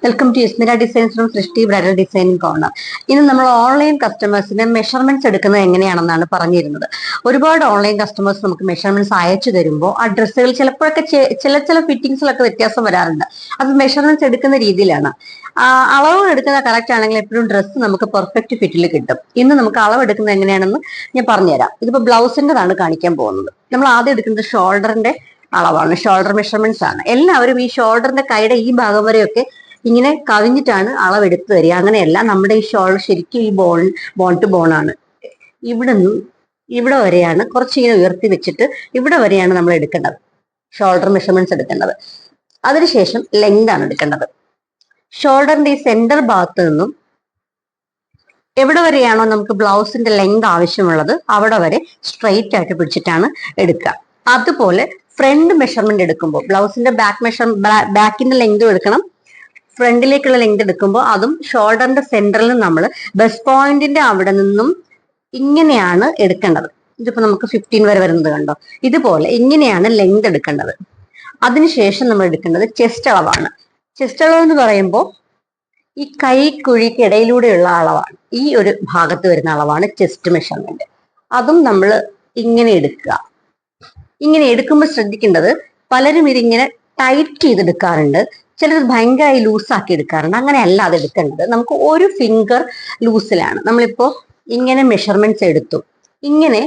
Welcome to യസ്മിര designs from സൃഷ്ടി bridal designing corner. ഇന്ന് നമ്മൾ ഓൺലൈൻ കസ്റ്റമേഴ്സിന്റെ മെഷർമെന്റ്സ് എടുക്കുന്നത് എങ്ങനെയാണെന്നാണ് പറഞ്ഞിരുന്നത്. ഒരുപാട് ഓൺലൈൻ കസ്റ്റമേഴ്സ് നമുക്ക് മെഷർമെന്റ്സ് അയച്ചു തരുമ്പോൾ ആ ഡ്രസ്സുകൾ ചിലപ്പോഴൊക്കെ ചില ഫിറ്റിംഗ്സിലൊക്കെ വ്യത്യാസം വരാറുണ്ട്. അത് മെഷർമെന്റ്സ് എടുക്കുന്ന രീതിയിലാണ്. അളവ് എടുക്കുന്ന കറക്റ്റ് ആണെങ്കിൽ എപ്പോഴും ഡ്രസ്സ് നമുക്ക് പെർഫെക്റ്റ് ഫിറ്റിൽ കിട്ടും. ഇന്ന് നമുക്ക് അളവ് എടുക്കുന്നത് എങ്ങനെയാണെന്ന് ഞാൻ പറഞ്ഞുതരാം. ഇതിപ്പോ ബ്ലൗസിന്റെതാണ് കാണിക്കാൻ പോകുന്നത്. നമ്മൾ ആദ്യം എടുക്കുന്നത് ഷോൾഡറിന്റെ അളവാണ്, ഷോൾഡർ മെഷർമെന്റ്സ് ആണ്. എല്ലാവരും ഈ ഷോൾഡറിന്റെ കൈയുടെ ഈ ഭാഗം വരെയൊക്കെ ഇങ്ങനെ കവിഞ്ഞിട്ടാണ് അളവെടുത്ത് തരിക. അങ്ങനെയല്ല, നമ്മുടെ ഈ ഷോൾഡർ ശരിക്കും ഈ ബോൺ ടു ബോൺ ആണ്. ഇവിടെ നിന്ന് ഇവിടെ വരെയാണ്, കുറച്ചിങ്ങനെ ഉയർത്തി വെച്ചിട്ട് ഇവിടെ വരെയാണ് നമ്മൾ എടുക്കേണ്ടത്, ഷോൾഡർ മെഷർമെന്റ്സ് എടുക്കേണ്ടത്. അതിനുശേഷം ലെങ്ത് ആണ് എടുക്കേണ്ടത്. ഷോൾഡറിന്റെ ഈ സെന്റർ ഭാഗത്ത് നിന്നും എവിടെ വരെയാണോ നമുക്ക് ബ്ലൗസിന്റെ ലെങ്ത് ആവശ്യമുള്ളത് അവിടെ വരെ സ്ട്രെയിറ്റ് ആയിട്ട് പിടിച്ചിട്ടാണ് എടുക്കുക. അതുപോലെ ഫ്രണ്ട് മെഷർമെന്റ് എടുക്കുമ്പോൾ ബ്ലൗസിന്റെ ബാക്കിന്റെ ലെങ്തും എടുക്കണം, ഫ്രണ്ടിലേക്കുള്ള ലെങ്ത് എടുക്കുമ്പോൾ അതും ഷോൾഡറിന്റെ സെന്ററിൽ നമ്മൾ ബെസ്റ്റ് പോയിന്റിന്റെ അവിടെ നിന്നും ഇങ്ങനെയാണ് എടുക്കേണ്ടത്. ഇതിപ്പോ നമുക്ക് 15 വരെ വരുന്നത് കണ്ടോ, ഇതുപോലെ ഇങ്ങനെയാണ് ലെങ്ത് എടുക്കേണ്ടത്. അതിനുശേഷം നമ്മൾ എടുക്കേണ്ടത് ചെസ്റ്റ് അളവാണ്. ചെസ്റ്റ് അളവ് എന്ന് പറയുമ്പോൾ ഈ കൈക്കുഴിക്ക് ഇടയിലൂടെയുള്ള അളവാണ്. ഈ ഒരു ഭാഗത്ത് വരുന്ന അളവാണ് ചെസ്റ്റ് മെഷർമെന്റ്. അതും നമ്മൾ ഇങ്ങനെ എടുക്കുക. ഇങ്ങനെ എടുക്കുമ്പോൾ ശ്രദ്ധിക്കേണ്ടത്, പലരും ഇതിങ്ങനെ ടൈറ്റ് ചെയ്തെടുക്കാറുണ്ട്, ചിലർ ഭയങ്കരമായി ലൂസാക്കി എടുക്കാറുണ്ട്. അങ്ങനെയല്ല അത് എടുക്കേണ്ടത്. നമുക്ക് ഒരു ഫിംഗർ ലൂസിലാണ്. നമ്മളിപ്പോ ഇങ്ങനെ മെഷർമെന്റ്സ് എടുത്തു, ഇങ്ങനെ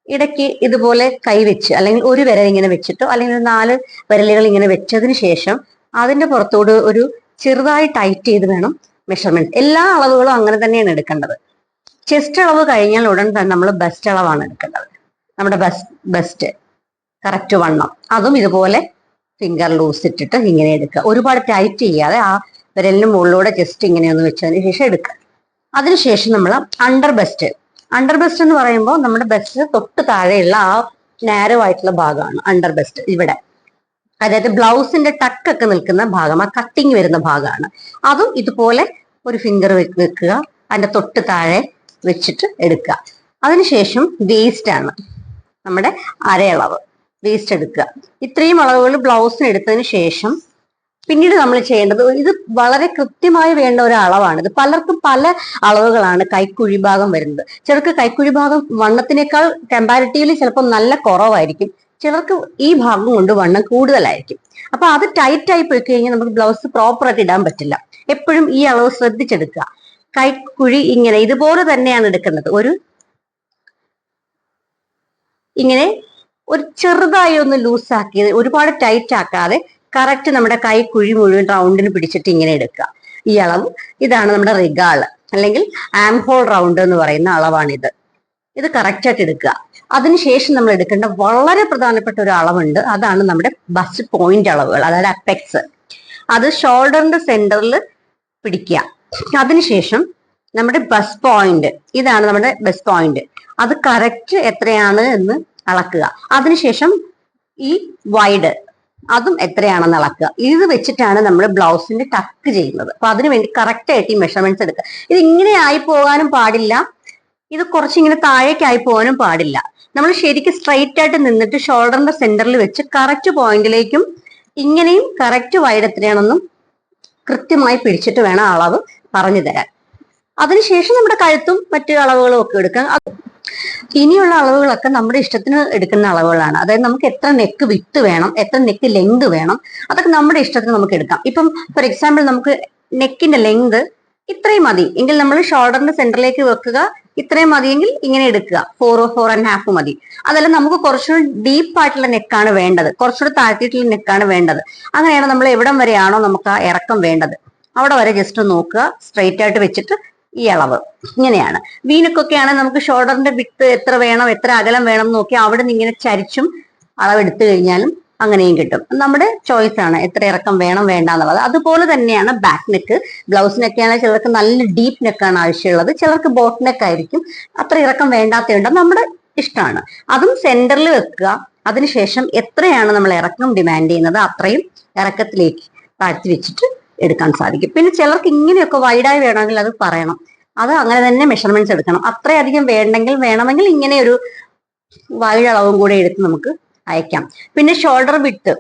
ഇടയ്ക്ക് ഇതുപോലെ കൈവച്ച് അല്ലെങ്കിൽ ഒരു വിരൽ ഇങ്ങനെ വെച്ചിട്ടോ അല്ലെങ്കിൽ 4 വിരലുകൾ ഇങ്ങനെ വെച്ചതിന് ശേഷം അതിന്റെ പുറത്തോട് ഒരു ചെറുതായി ടൈറ്റ് ചെയ്ത് വേണം മെഷർമെന്റ്. എല്ലാ അളവുകളും അങ്ങനെ തന്നെയാണ് എടുക്കേണ്ടത്. ചെസ്റ്റ് അളവ് കഴിഞ്ഞാൽ ഉടൻ തന്നെ നമ്മൾ ബെസ്റ്റ് അളവാണ് എടുക്കേണ്ടത്. നമ്മുടെ ബെസ്റ്റ് കറക്റ്റ് വണ്ണം, അതും ഇതുപോലെ ഫിംഗർ ലൂസ് ഇട്ടിട്ട് ഇങ്ങനെ എടുക്കുക. ഒരുപാട് ടൈറ്റ് ചെയ്യാതെ ആ വിരലിന് മുകളിലൂടെ ജസ്റ്റ് ഇങ്ങനെ ഒന്ന് വെച്ചതിന് ശേഷം എടുക്കുക. അതിനുശേഷം നമ്മൾ അണ്ടർ ബെസ്റ്റ് എന്ന് പറയുമ്പോൾ നമ്മുടെ ബെസ്റ്റ് തൊട്ട് താഴെയുള്ള ആ നാരോ ആയിട്ടുള്ള ഭാഗമാണ് അണ്ടർ ബെസ്റ്റ്. ഇവിടെ അതായത് ബ്ലൗസിന്റെ ടക്കൊക്കെ നിൽക്കുന്ന ഭാഗം, ആ കട്ടിങ് വരുന്ന ഭാഗമാണ്. അതും ഇതുപോലെ ഒരു ഫിംഗർ വെക്കുക, അതിന്റെ തൊട്ട് താഴെ വെച്ചിട്ട് എടുക്കുക. അതിനുശേഷം വേസ്റ്റ് ആണ് നമ്മുടെ അരയളവ്, വേസ്റ്റ് എടുക്കുക. ഇത്രയും അളവുകൾ ബ്ലൗസിന് എടുത്തതിന് ശേഷം പിന്നീട് നമ്മൾ ചെയ്യേണ്ടത്, ഇത് വളരെ കൃത്യമായി വേണ്ട ഒരു അളവാണ്. ഇത് പലർക്കും പല അളവുകളാണ് കൈക്കുഴി ഭാഗം വരുന്നത്. ചിലർക്ക് കൈക്കുഴി ഭാഗം വണ്ണത്തിനേക്കാൾ കമ്പാരിറ്റീവ്ലി ചിലപ്പോൾ നല്ല കുറവായിരിക്കും, ചിലർക്ക് ഈ ഭാഗം കൊണ്ട് വണ്ണം കൂടുതലായിരിക്കും. അപ്പൊ അത് ടൈറ്റ് ആയി പോയി കഴിഞ്ഞാൽ നമുക്ക് ബ്ലൗസ് പ്രോപ്പർ ആയിട്ട് ഇടാൻ പറ്റില്ല. എപ്പോഴും ഈ അളവ് ശ്രദ്ധിച്ചെടുക്കുക. കൈക്കുഴി ഇങ്ങനെ ഇതുപോലെ തന്നെയാണ് എടുക്കുന്നത്. ഇങ്ങനെ ഒരു ചെറുതായി ഒന്ന് ലൂസാക്കിയത്, ഒരുപാട് ടൈറ്റ് ആക്കാതെ കറക്റ്റ് നമ്മുടെ കൈക്കുഴി മുഴുവൻ റൗണ്ടിന് പിടിച്ചിട്ട് ഇങ്ങനെ എടുക്കുക. ഈ അളവ് ഇതാണ് നമ്മുടെ റിഗാള് അല്ലെങ്കിൽ ആം ഹോൾ റൗണ്ട് എന്ന് പറയുന്ന അളവാണിത്. ഇത് കറക്റ്റ് ആയിട്ട് എടുക്കുക. അതിനുശേഷം നമ്മൾ എടുക്കേണ്ട വളരെ പ്രധാനപ്പെട്ട ഒരു അളവുണ്ട്. അതാണ് നമ്മുടെ ബസ്റ്റ് പോയിന്റ് അളവുകൾ, അതായത് അപ്പെക്സ്. അത് ഷോൾഡറിന്റെ സെന്ററിൽ പിടിക്കുക. അതിനുശേഷം നമ്മുടെ ബസ്റ്റ് പോയിന്റ്, ഇതാണ് നമ്മുടെ ബസ്റ്റ് പോയിന്റ്. അത് കറക്റ്റ് എത്രയാണ് എന്ന് അളക്കുക. അതിനുശേഷം ഈ വൈഡ് അതും എത്രയാണെന്ന് അളക്കുക. ഇത് വെച്ചിട്ടാണ് നമ്മൾ ബ്ലൗസിന്റെ ടക്ക് ചെയ്യുന്നത്. അപ്പൊ അതിനുവേണ്ടി കറക്റ്റ് ആയിട്ട് ഈ മെഷർമെന്റ്സ് എടുക്കുക. ഇത് ഇങ്ങനെ ആയി പോകാനും പാടില്ല, ഇത് കുറച്ചിങ്ങനെ താഴേക്കായി പോകാനും പാടില്ല. നമ്മൾ ശരിക്കും സ്ട്രൈറ്റ് ആയിട്ട് നിന്നിട്ട് ഷോൾഡറിന്റെ സെന്ററിൽ വെച്ച് കറക്റ്റ് പോയിന്റിലേക്കും ഇങ്ങനെയും കറക്റ്റ് വൈഡ് എത്രയാണെന്നും കൃത്യമായി പിടിച്ചിട്ട് വേണം അളവ് പറഞ്ഞു തരാൻ. അതിനുശേഷം നമ്മുടെ കഴുത്തും മറ്റു അളവുകളും ഒക്കെ എടുക്കാം. ഇനിയുള്ള അളവുകളൊക്കെ നമ്മുടെ ഇഷ്ടത്തിന് എടുക്കുന്ന അളവുകളാണ്. അതായത് നമുക്ക് എത്ര നെക്ക് വിത്ത് വേണം, എത്ര നെക്ക് ലെങ്ത് വേണം, അതൊക്കെ നമ്മുടെ ഇഷ്ടത്തിന് നമുക്ക് എടുക്കാം. ഇപ്പം ഫോർ എക്സാമ്പിൾ നമുക്ക് നെക്കിന്റെ ലെങ്ത് ഇത്രയും മതി എങ്കിൽ നമ്മൾ ഷോൾഡറിന്റെ സെന്ററിലേക്ക് വെക്കുക. ഇത്രയും മതിയെങ്കിൽ ഇങ്ങനെ എടുക്കുക, 4.5 മതി. അതല്ല നമുക്ക് കുറച്ചുകൂടി ഡീപ്പ് ആയിട്ടുള്ള നെക്കാണ് വേണ്ടത്, കുറച്ചുകൂടി താഴ്ത്തിയിട്ടുള്ള നെക്കാണ് വേണ്ടത്, അങ്ങനെയാണ് നമ്മൾ എവിടം വരെയാണോ നമുക്ക് ആ ഇറക്കം വേണ്ടത് അവിടെ വരെ ജസ്റ്റ് നോക്കുക. സ്ട്രെയിറ്റ് ആയിട്ട് വെച്ചിട്ട് ഈ അളവ് ഇങ്ങനെയാണ്. വീനക്കൊക്കെ ആണെങ്കിൽ നമുക്ക് ഷോൾഡറിന്റെ വിട്ട് എത്ര വേണം, എത്ര അകലം വേണം നോക്കി അവിടെ നിന്ന് ഇങ്ങനെ ചരിച്ചും അളവെടുത്തു കഴിഞ്ഞാലും അങ്ങനെയും കിട്ടും. നമ്മുടെ ചോയ്സ് ആണ് എത്ര ഇറക്കം വേണം വേണ്ട എന്നുള്ളത്. അതുപോലെ തന്നെയാണ് ബാക്ക് നെക്ക്. ബ്ലൗസിനൊക്കെയാണ് ചിലർക്ക് നല്ല ഡീപ്പ് നെക്കാണ് ആവശ്യമുള്ളത്, ചിലർക്ക് ബോട്ട് നെക്ക് ആയിരിക്കും, അത്ര ഇറക്കം വേണ്ടാത്തതുണ്ട്. നമ്മുടെ ഇഷ്ടമാണ്. അതും സെന്ററിൽ വെക്കുക. അതിനുശേഷം എത്രയാണ് നമ്മൾ ഇറക്കം ഡിമാൻഡ് ചെയ്യുന്നത് അത്രയും ഇറക്കത്തിലേക്ക് താഴ്ത്തി വെച്ചിട്ട് എടുക്കാൻ സാധിക്കും. പിന്നെ ചിലർക്ക് ഇങ്ങനെയൊക്കെ വൈഡായി വേണമെങ്കിൽ അത് പറയണം, അത് അങ്ങനെ തന്നെ മെഷർമെന്റ്സ് എടുക്കണം. അത്രയധികം വേണമെങ്കിൽ ഇങ്ങനെ ഒരു വൈഡ് അളവും കൂടെ എടുത്ത് നമുക്ക് അയക്കാം. പിന്നെ ഷോൾഡർ വിട്ട്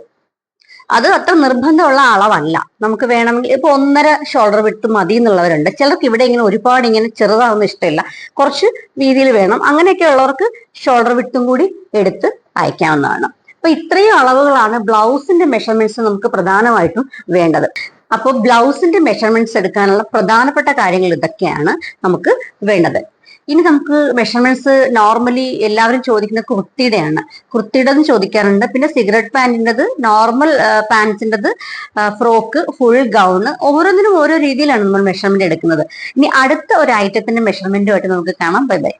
അത് അത്ര നിർബന്ധമുള്ള അളവല്ല. നമുക്ക് വേണമെങ്കിൽ ഇപ്പൊ 1.5 ഷോൾഡർ വിട്ട് മതി എന്നുള്ളവരുണ്ട്. ചിലർക്ക് ഇവിടെ ഇങ്ങനെ ഒരുപാട് ഇങ്ങനെ ചെറുതാവുന്ന ഇഷ്ടമില്ല, കുറച്ച് വീതിയിൽ വേണം. അങ്ങനെയൊക്കെ ഉള്ളവർക്ക് ഷോൾഡർ വിട്ടും കൂടി എടുത്ത് അയക്കാവുന്നതാണ്. അപ്പൊ ഇത്രയും അളവുകളാണ് ബ്ലൗസിന്റെ മെഷർമെന്റ്സ് നമുക്ക് പ്രധാനമായിട്ടും വേണ്ടത്. അപ്പോൾ ബ്ലൗസിന്റെ മെഷർമെന്റ്സ് എടുക്കാനുള്ള പ്രധാനപ്പെട്ട കാര്യങ്ങൾ ഇതൊക്കെയാണ് നമുക്ക് വേണ്ടത്. ഇനി നമുക്ക് മെഷർമെന്റ്സ് നോർമലി എല്ലാവരും ചോദിക്കുന്ന കുർത്തിയുടെയാണ്. കുർത്തിയുടെ ചോദിക്കാറുണ്ട്, പിന്നെ സിഗരറ്റ് പാന്റിൻ്റെത്, നോർമൽ പാൻസിൻ്റെത്, ഫ്രോക്ക്, ഫുൾ ഗൗണ്, ഓരോന്നിനും ഓരോ രീതിയിലാണ് നമ്മൾ മെഷർമെന്റ് എടുക്കുന്നത്. ഇനി അടുത്ത ഒരു ഐറ്റത്തിന്റെ മെഷർമെന്റുമായിട്ട് നമുക്ക് കാണാം. Bye bye.